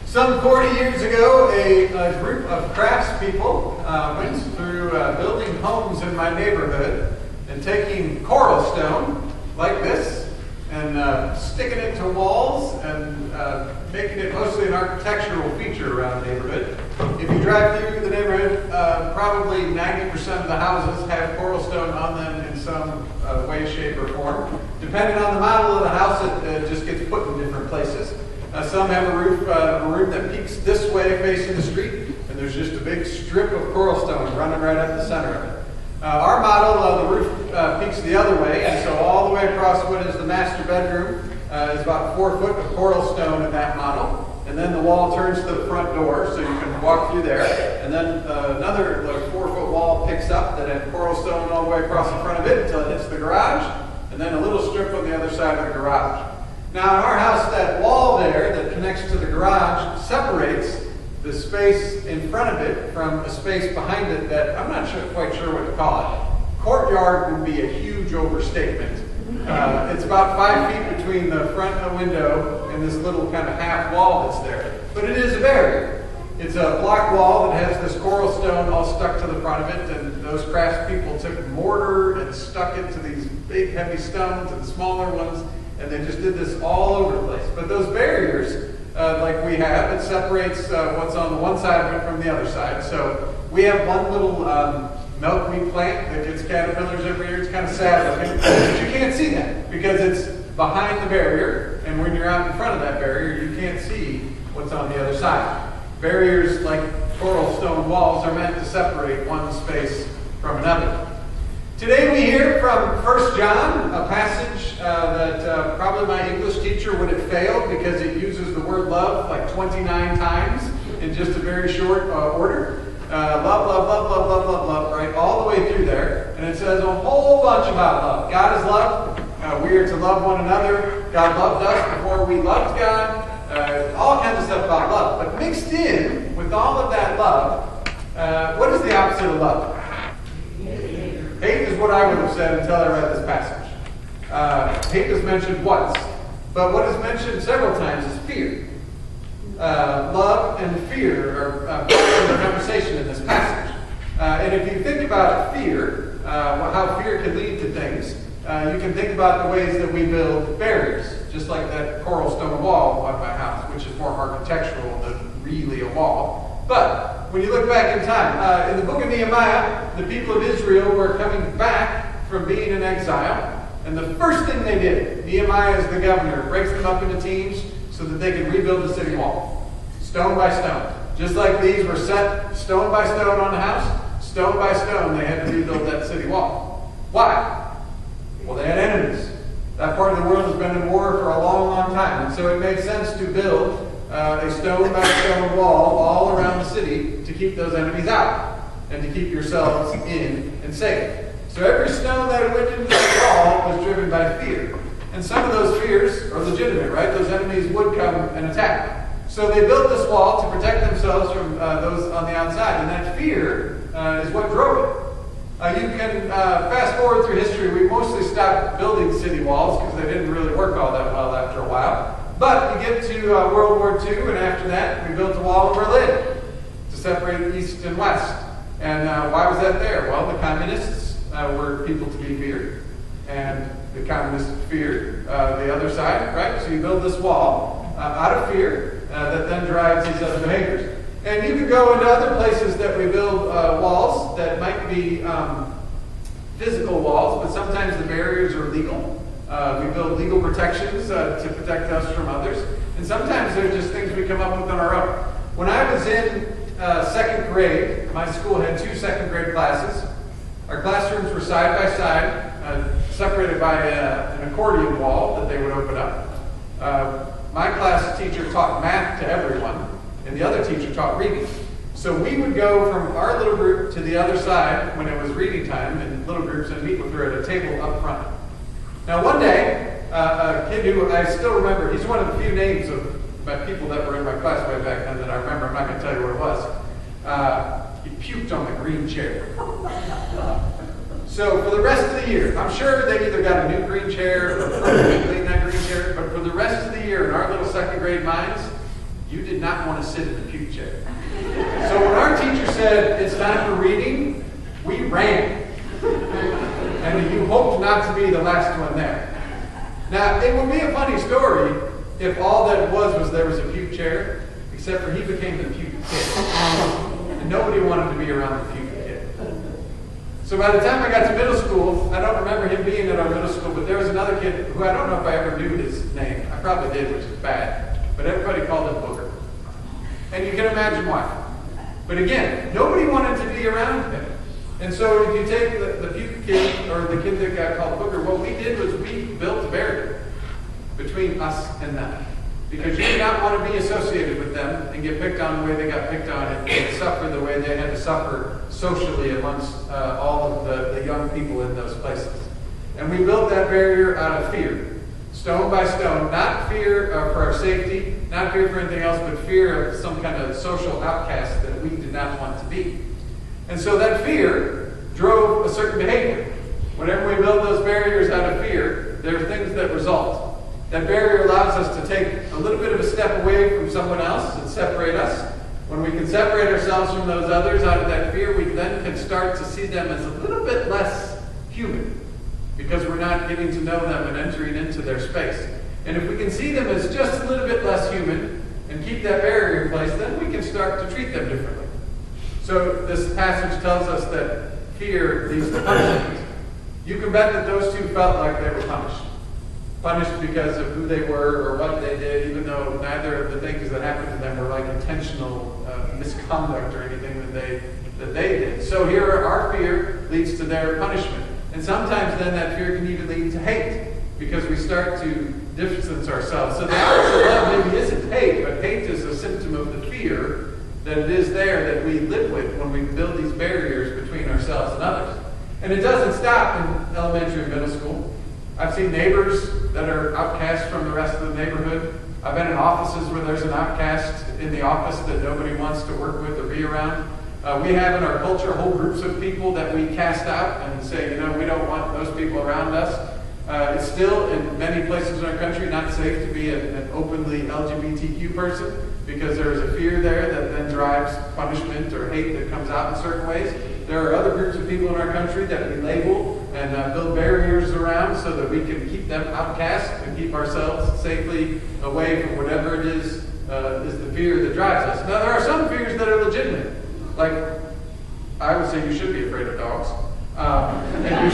Some 40 years ago, a group of craftspeople went through building homes in my neighborhood and taking coral stone like this and sticking it to walls and making it mostly an architectural feature around the neighborhood. If you drive through the neighborhood, probably 90% of the houses have coral stone on them in some way, shape, or form. Depending on the model of the house, it just gets put in different places. Some have a roof that peaks this way facing the street, and there's just a big strip of coral stone running right up the center of it. Our model, the roof peaks the other way, and so all the way across what is the master bedroom is about 4 foot of coral stone in that model. And then the wall turns to the front door, so you can walk through there. And then another 4 foot wall picks up that had coral stone all the way across the front of it until it hits the garage, and then a little strip on the other side of the garage. Now in our house, that wall there that connects to the garage separates the space in front of it from a space behind it that I'm not quite sure what to call it. Courtyard would be a huge overstatement. It's about 5 feet between the front window and this little kind of half wall that's there. But it is a barrier. It's a block wall that has this coral stone all stuck to the front of it, and those craftspeople took mortar and stuck it to these big heavy stones and smaller ones, and they just did this all over the place. But those barriers, like we have, it separates what's on the one side of it from the other side. So we have one little milkweed plant that gets caterpillars every year. It's kind of sad looking, but you can't see that because it's behind the barrier, and when you're out in front of that barrier, you can't see what's on the other side. Barriers like coral stone walls are meant to separate one space from another. Today we hear from 1 John, a passage that probably my English teacher would have failed because it uses the word love like 29 times in just a very short order. Love, love, love, love, love, love, love, right? All the way through there. And it says a whole bunch about love. God is love. We are to love one another. God loved us before we loved God. All kinds of stuff about love. But mixed in with all of that love, what is the opposite of love? Hate is what I would have said until I read this passage. Hate is mentioned once. But what is mentioned several times is fear. Love and fear are in the conversation in this passage. And if you think about fear, how fear can lead to things, you can think about the ways that we build barriers, just like that coral stone wall on my house, which is more architectural than really a wall. But when you look back in time, in the book of Nehemiah, the people of Israel were coming back from being in exile, and the first thing they did, Nehemiah is the governor, breaks them up into teams so that they can rebuild the city wall, stone by stone. Just like these were set stone by stone on the house, stone by stone they had to rebuild that city wall. Why? Well, they had enemies. That part of the world has been in war for a long, long time, and so it made sense to build a stone by stone wall all around the city to keep those enemies out and to keep yourselves in and safe. So every stone that went into the wall was driven by fear. And some of those fears are legitimate, right? Those enemies would come and attack. So they built this wall to protect themselves from those on the outside. And that fear is what drove it. You can fast forward through history. We mostly stopped building city walls because they didn't really work all that well after a while. But you get to World War II, and after that, we built a wall of Berlin to separate East and West. And why was that there? Well, the communists were people to be feared. And the communists feared the other side, right? So you build this wall out of fear that then drives these other behaviors. And you can go into other places that we build walls that might be physical walls, but sometimes the barriers are legal. We build legal protections to protect us from others. And sometimes they're just things we come up with on our own. When I was in second grade, my school had 2 second grade classes. Our classrooms were side by side, separated by an accordion wall that they would open up. My class teacher taught math to everyone, and the other teacher taught reading. So we would go from our little group to the other side when it was reading time in little groups and meet with her at a table up front. Now one day, a kid who I still remember, he's one of the few names of people that were in my class way back then that I remember. I'm not going to tell you what it was. He puked on the green chair. So for the rest of the year, I'm sure they either got a new green chair or permanently cleaned that green chair, but for the rest of the year in our little second grade minds, you did not want to be the last one there. Now, it would be a funny story if all that was there was a puke chair, except for he became the puke kid. And nobody wanted to be around the puke kid. So by the time I got to middle school, I don't remember him being at our middle school, but there was another kid who I don't know if I ever knew his name. I probably did, which is bad. But everybody called him Booger. And you can imagine why. But again, nobody wanted to be around him. And so if you take the puke kid, or the kid that got called Booger, what we did was we built a barrier between us and them. Because you did not want to be associated with them and get picked on the way they got picked on and suffer the way they had to suffer socially amongst all of the young people in those places. And we built that barrier out of fear, stone by stone, not fear for our safety, not fear for anything else, but fear of some kind of social outcast that we did not want to be. And so that fear drove a certain behavior. Whenever we build those barriers out of fear, there are things that result. That barrier allows us to take a little bit of a step away from someone else and separate us. When we can separate ourselves from those others out of that fear, we then can start to see them as a little bit less human, because we're not getting to know them and entering into their space. And if we can see them as just a little bit less human and keep that barrier in place, then we can start to treat them differently. So this passage tells us that fear leads to punishment. You can bet that those two felt like they were punished. Punished because of who they were or what they did, even though neither of the things that happened to them were like intentional misconduct or anything that they did. So here our fear leads to their punishment. And sometimes then that fear can even lead to hate, because we start to distance ourselves. So the opposite of love maybe isn't hate, but hate is a symptom of the fear that it is there that we live with when we build these barriers between ourselves and others. And it doesn't stop in elementary and middle school. I've seen neighbors that are outcast from the rest of the neighborhood. I've been in offices where there's an outcast in the office that nobody wants to work with or be around. We have in our culture whole groups of people that we cast out and say, we don't want those people around us. It's still, in many places in our country, not safe to be an openly LGBTQ person, because there is a fear there that then drives punishment or hate that comes out in certain ways. There are other groups of people in our country that we label and build barriers around so that we can keep them outcast and keep ourselves safely away from whatever it is the fear that drives us. Now, there are some fears that are legitimate. Like, I would say you should be afraid of dogs. And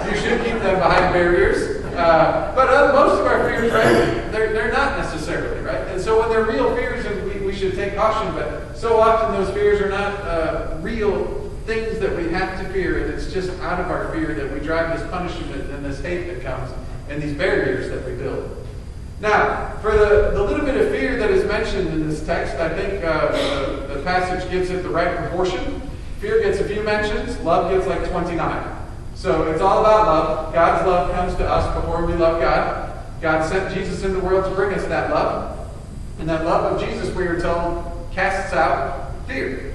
you should keep them behind barriers. But most of our fears, right, they're not necessarily, right? And so when they're real fears, and we should take caution, but so often those fears are not real things that we have to fear, and it's just out of our fear that we drive this punishment and this hate that comes, and these barriers that we build. Now, for the little bit of fear that is mentioned in this text, I think the passage gives it the right proportion. Fear gets a few mentions, love gets like 29. So it's all about love. God's love comes to us before we love God. God sent Jesus in the world to bring us that love. And that love of Jesus, we are told, casts out fear.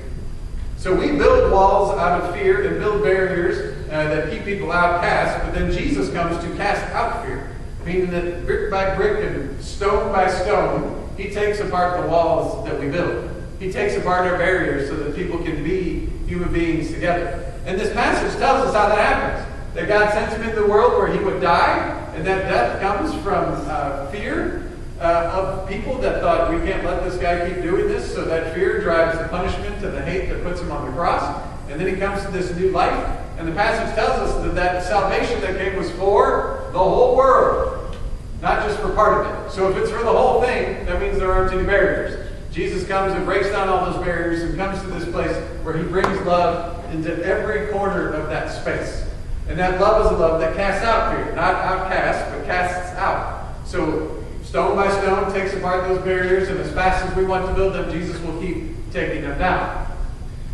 So we build walls out of fear and build barriers that keep people outcast, but then Jesus comes to cast out fear, meaning that brick by brick and stone by stone, he takes apart the walls that we build. He takes apart our barriers so that people can be human beings together. And this passage tells us how that happens. That God sent him into the world where he would die, and that death comes from fear of people that thought, we can't let this guy keep doing this, so that fear drives the punishment and the hate that puts him on the cross. And then he comes to this new life, and the passage tells us that salvation that came was for the whole world, not just for part of it. So if it's for the whole thing, that means there aren't any barriers. Jesus comes and breaks down all those barriers and comes to this place where he brings love into every corner of that space. And that love is a love that casts out fear, not outcasts, but casts out. So stone by stone takes apart those barriers, and as fast as we want to build them, Jesus will keep taking them down.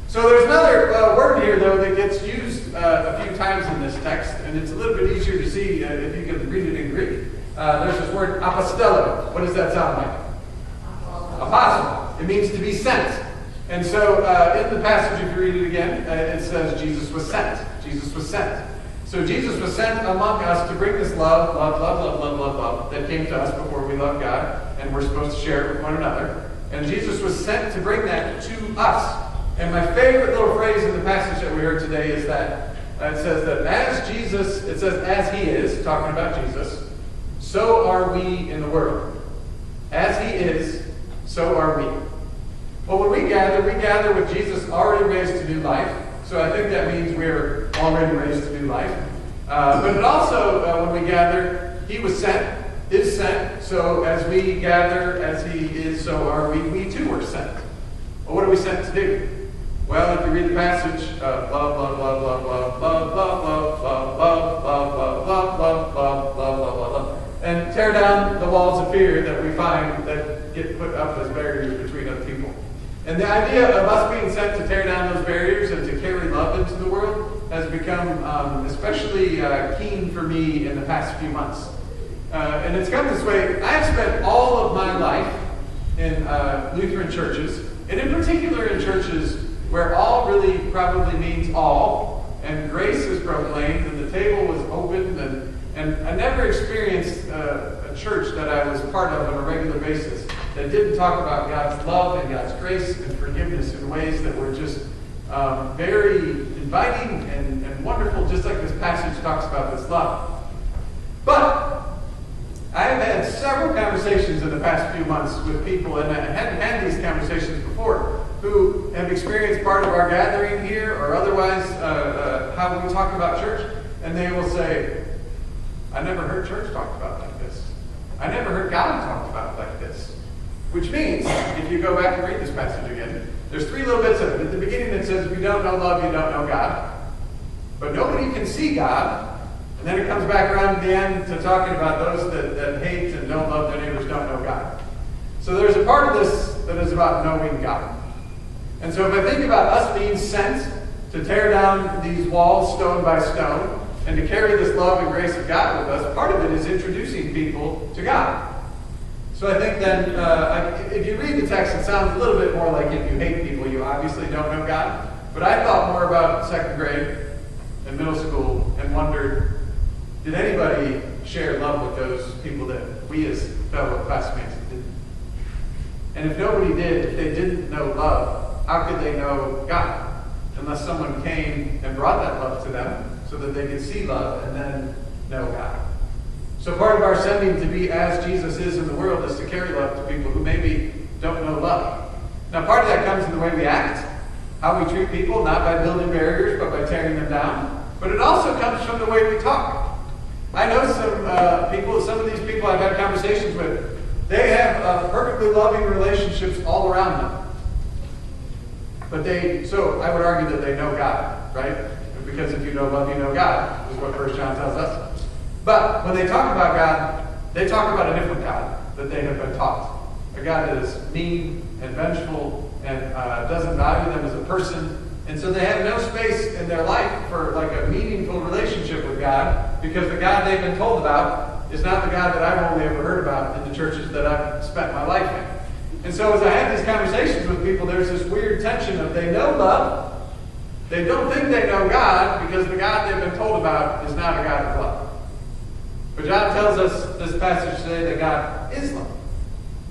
So there's another word here, though, that gets used a few times in this text, and it's a little bit easier to see if you can read it in Greek. There's this word apostello. What does that sound like? Apostle. It means to be sent. And so in the passage, if you read it again, it says Jesus was sent. Jesus was sent. So Jesus was sent among us to bring this love that came to us before we loved God, and we're supposed to share it with one another. And Jesus was sent to bring that to us. And my favorite little phrase in the passage that we heard today is that it says that as Jesus, it says as he is, talking about Jesus, so are we in the world. As he is, so are we. Well, when we gather with Jesus already raised to new life. So I think that means we're already raised to new life. But it also, when we gather, he was sent, is sent. So as we gather, as he is, so are we. We too were sent. Well, what are we sent to do? Well, if you read the passage, love, love, love, love, love, love, love, love, love, love, love, love, love, love, love, love, love, and tear down the walls of fear that we find that get put up as barriers between other people. And the idea of us being sent to tear down those barriers and to carry love into the world has become especially keen for me in the past few months. And it's come this way. I've spent all of my life in Lutheran churches, and in particular in churches where all really probably means all, and grace is proclaimed, and the table was opened, and I never experienced a church that I was part of on a regular basis that didn't talk about God's love and God's grace and forgiveness in ways that were just very inviting and wonderful, just like this passage talks about this love. But I have had several conversations in the past few months with people, and I hadn't had these conversations before, who have experienced part of our gathering here or otherwise how we talk about church, and they will say, I never heard church talked about like this. I never heard God talked about like this. Which means, if you go back and read this passage again, there's three little bits of it. At the beginning it says, if you don't know love, you don't know God. But nobody can see God. And then it comes back around at the end to talking about those that hate and don't love their neighbors don't know God. So there's a part of this that is about knowing God. And so if I think about us being sent to tear down these walls stone by stone, and to carry this love and grace of God with us, part of it is introducing people to God. So I think then, if you read the text, it sounds a little bit more like if you hate people, you obviously don't know God. But I thought more about second grade and middle school and wondered, did anybody share love with those people that we as fellow classmates didn't? And if nobody did, if they didn't know love, how could they know God? Unless someone came and brought that love to them, so that they could see love and then know God. So part of our sending to be as Jesus is in the world is to carry love to people who maybe don't know love. Now part of that comes in the way we act, how we treat people, not by building barriers, but by tearing them down. But it also comes from the way we talk. I know some of these people I've had conversations with, they have perfectly loving relationships all around them. But so I would argue that they know God, right? Because if you know love, you know God, is what 1 John tells us. But when they talk about God, they talk about a different God that they have been taught. A God that is mean and vengeful and doesn't value them as a person. And so they have no space in their life for like a meaningful relationship with God, because the God they've been told about is not the God that I've only ever heard about in the churches that I've spent my life in. And so as I have these conversations with people, there's this weird tension of they know love, they don't think they know God, because the God they've been told about is not a God of love. But John tells us this passage today that God is love.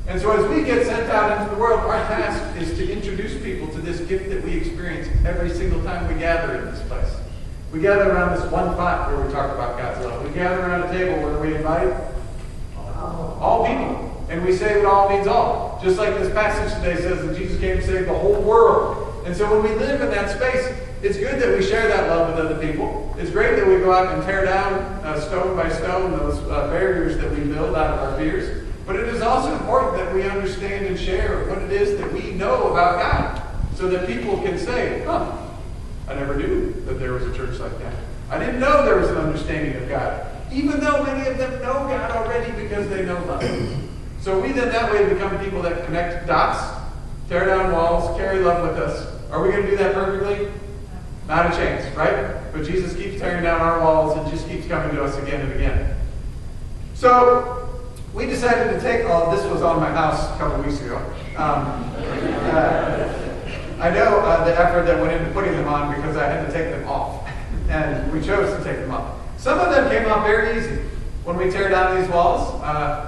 And so as we get sent out into the world, our task is to introduce people to this gift that we experience every single time we gather in this place. We gather around this one pot where we talk about God's love. We gather around a table where we invite all people. And we say that all means all. Just like this passage today says that Jesus came to save the whole world. And so when we live in that space, it's good that we share that love with other people. It's great that we go out and tear down stone by stone those barriers that we build out of our fears. But it is also important that we understand and share what it is that we know about God, so that people can say, I never knew that there was a church like that. I didn't know there was an understanding of God, even though many of them know God already because they know love. So we then that way become people that connect dots, tear down walls, carry love with us. Are we going to do that perfectly? Not a chance, right? But Jesus keeps tearing down our walls and just keeps coming to us again and again. So we decided to take all this was on my house a couple weeks ago. I know the effort that went into putting them on because I had to take them off. And we chose to take them off. Some of them came off very easy when we tear down these walls.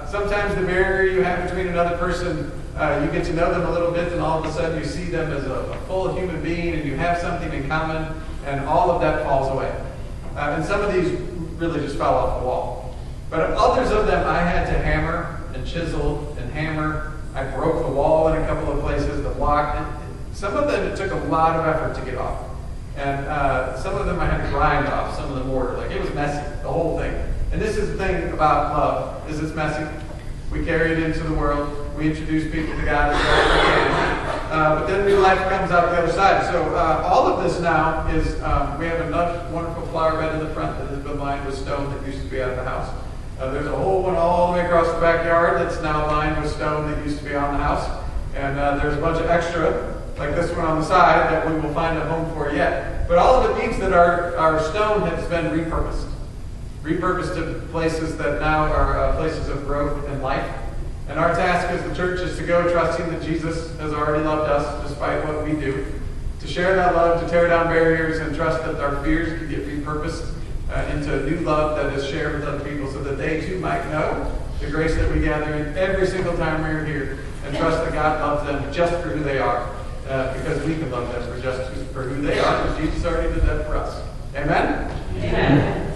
Sometimes the barrier you have between another person, you get to know them a little bit, and all of a sudden you see them as a full human being, and you have something in common, and all of that falls away. And some of these really just fell off the wall. But others of them I had to hammer and chisel and hammer. I broke the wall in a couple of places, the block. Some of them, it took a lot of effort to get off. And some of them I had to grind off, some of the mortar. Like, it was messy, the whole thing. And this is the thing about love, is it's messy. We carry it into the world. We introduce people to God as best we can. But then new life comes out the other side. So all of this now is, we have a wonderful flower bed in the front that has been lined with stone that used to be out of the house. There's a whole one all the way across the backyard that's now lined with stone that used to be on the house. And there's a bunch of extra, like this one on the side, that we will find a home for yet. But all of it means that our stone has been repurposed. Repurposed to places that now are places of growth and life. And our task as the church is to go trusting that Jesus has already loved us despite what we do. To share that love, to tear down barriers, and trust that our fears can get repurposed into new love that is shared with other people so that they too might know the grace that we gather in every single time we're here, and trust that God loves them just for who they are, because we can love them for who they are, because Jesus already did that for us. Amen? Amen.